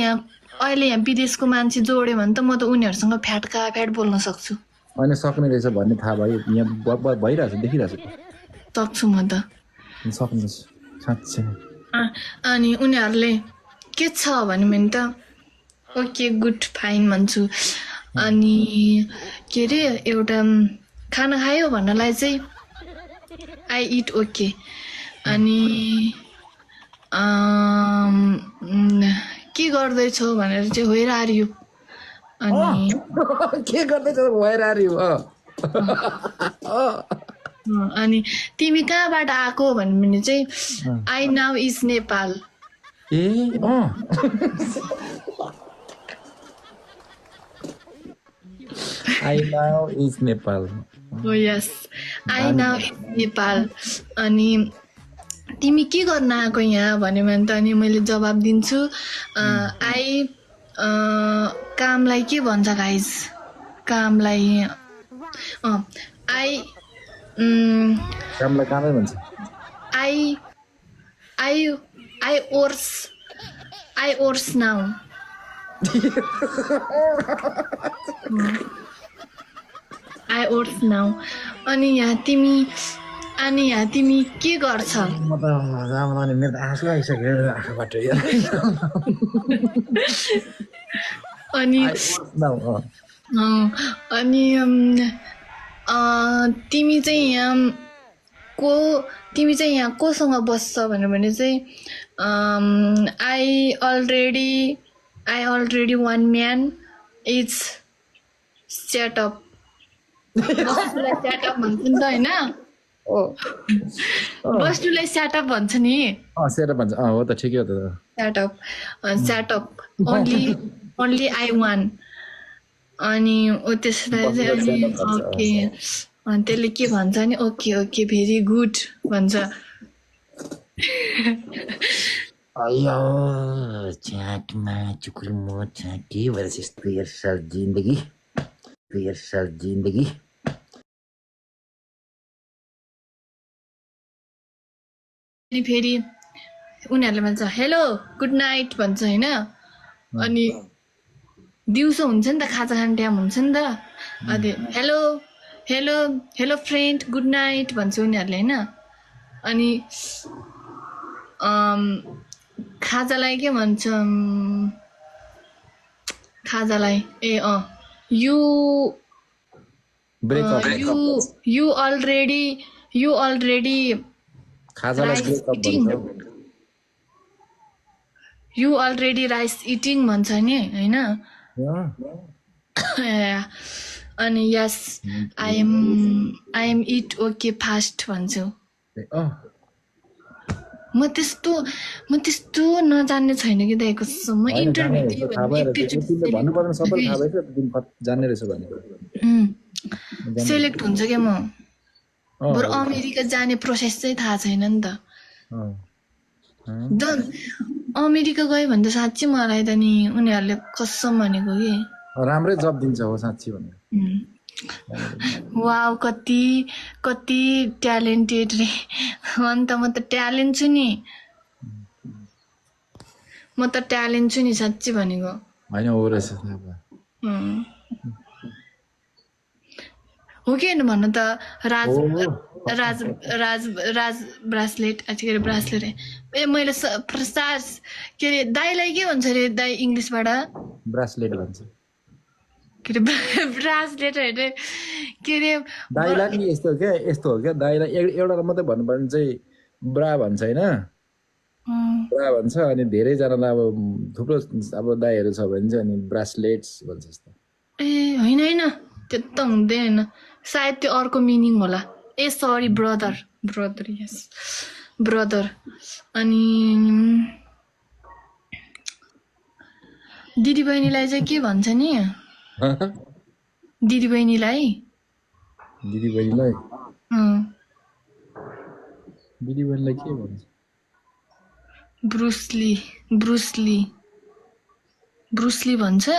अहिले यहाँ विदेशको मान्छे जोड्यो भने त म त उनीहरूसँग फ्याट बोल्न सक्छु अनि सक्ने रहेछ भन्ने थाहा भयो यहाँ भइरहेछ देखिरहेछ सक्छु म त सक्नुहोस् साँच्चै अनि उनीहरूले के छ भन्यो भने त ओके गुड फाइन भन्छु अनि के अरे एउटा खाना खायो भन्नलाई चाहिँ आई इट ओके अनि के गर्दैछौ भनेर चाहिँ वेयर आर यु अनि के गर्दैछ वेयर आर यु अनि तिमी कहाँबाट आएको भन्यो भने चाहिँ I now is Nepal A I now is Nepal. Oh yes, I now is Nepal. अनि तिमी के गर्न आएको यहाँ भन्यो भने त अनि मैले जवाब दिन्छु आई कामलाई के भन्छ गाइस कामलाई आई कामलाई कामै भन्छ I ores now I ores now अनि यहाँ तिमी के गर्छ म त मेरो त आँसु आइसक्यो आँखाबाट अनि तिमी चाहिँ यहाँ कोसँग बस्छ भने चाहिँ I already one man is setup बस्नुलाई सेटअप भन्छ नि त होइन बस्नुलाई सेटअप भन्छ नि सेटअप भन्छ हो त ठिकै हो त सेटअप ओन्ली आई वान अनि त्यसलाई चाहिँ अनि ओके अनि त्यसले के भन्छ नि ओके भेरी गुड भन्छ अयो चाटमा चुकुलमो चाटी भएर यस्तो साल जिन्दगी अनि फेरि उनीहरूले भन्छ हेलो गुड नाइट भन्छ होइन अनि दिउँसो हुन्छ नि त खाजा खाने टाइम हुन्छ नि त अनि हेलो फ्रेन्ड गुड नाइट भन्छ उनीहरूले होइन अनि खाजालाई के भन्छ खाजालाई you already rice eating भन्छ नि हैन अनि यस I am eat okay fast भन्छु म त्यस्तो नजान्ने छैन कि दाइको म इन्टरभ्यु सेलेक्ट हुन्छ क्या म बरु अमेरिका जाने प्रोसेस चाहिँ थाहा छैन नि त अमेरिका गयो भने त साँच्चै मलाई त नि उनीहरूले कसम भनेको कि राम्रै जब दिन्छ हो साँच्चै भने वाउ कति ट्यालेन्टेड रे अन्त म त ट्यालेन्ट छु नि साँच्चै भनेको हैन हो रहेछ हो कि होइन भन्नु त राज ब्रासलेट के अरे ब्रासलेट ए मैले के अरे दाइलाई के भन्छ अरे दाइ इङ्ग्लिसबाट ब्रासलेट भन्छ के अरे ब्रासलेट होइन के अरे दाइलाई नि यस्तो हो क्या दाइलाई एउटा मात्रै भन्नुपर्ने चाहिँ ब्रा भन्छ होइन ब्रा भन्छ अनि धेरैजनालाई अब थुप्रो अब दाइहरू छ भने चाहिँ अनि ब्रासलेट्स भन्छ जस्तो ए होइन त्यो त हुँदैन सायद त्यो अर्को मिनिङ होला ए सरी ब्रदर यस ब्रदर अनि दिदीबहिनीलाई चाहिँ के भन्छ नि दिदीबहिनीलाई के भन्छ ब्रुसली भन्छ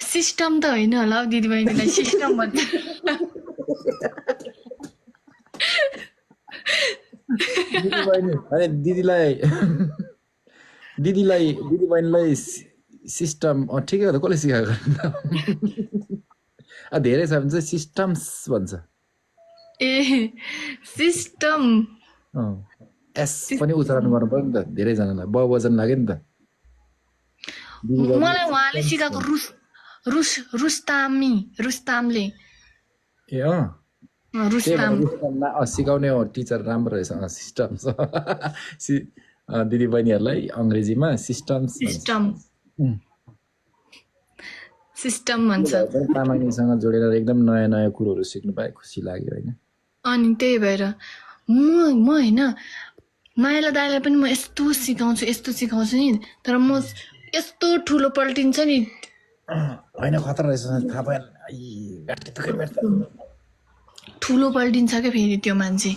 सिस्टम त होइन होला दिदीबहिनीलाई सिस्टम भन्छ दिदीबहिनी अनि दिदीबहिनीलाई सिस्टम ठिकै हो त कसले सिकाएको धेरै छ भने चाहिँ सिस्टम्स भन्छ ए सिस्टम एस पनि उच्चारण गर्नु पर्यो नि त धेरैजनालाई बहुवचन लाग्यो नि त मलाई उहाँले सिकाएको रुस्तामले ए रुस्ताम सिकाउने हो टिचर राम्रो रहेछ सिस्टम्स दिदीबहिनीहरूलाई अङ्ग्रेजीमा सिस्टम्स सिस्टम भन्छ तामाङसँग जोडेर एकदम नयाँ नयाँ कुरोहरू सिक्नु पाए खुसी लाग्यो होइन अनि त्यही भएर म होइन माइला दाइलाई पनि म यस्तो सिकाउँछु नि तर म यस्तो ठुलो पल्टिन्छ नि होइन खतरा रहेछ थाहा भएन ठुलो पल्टिन्छ क्या फेरि त्यो मान्छे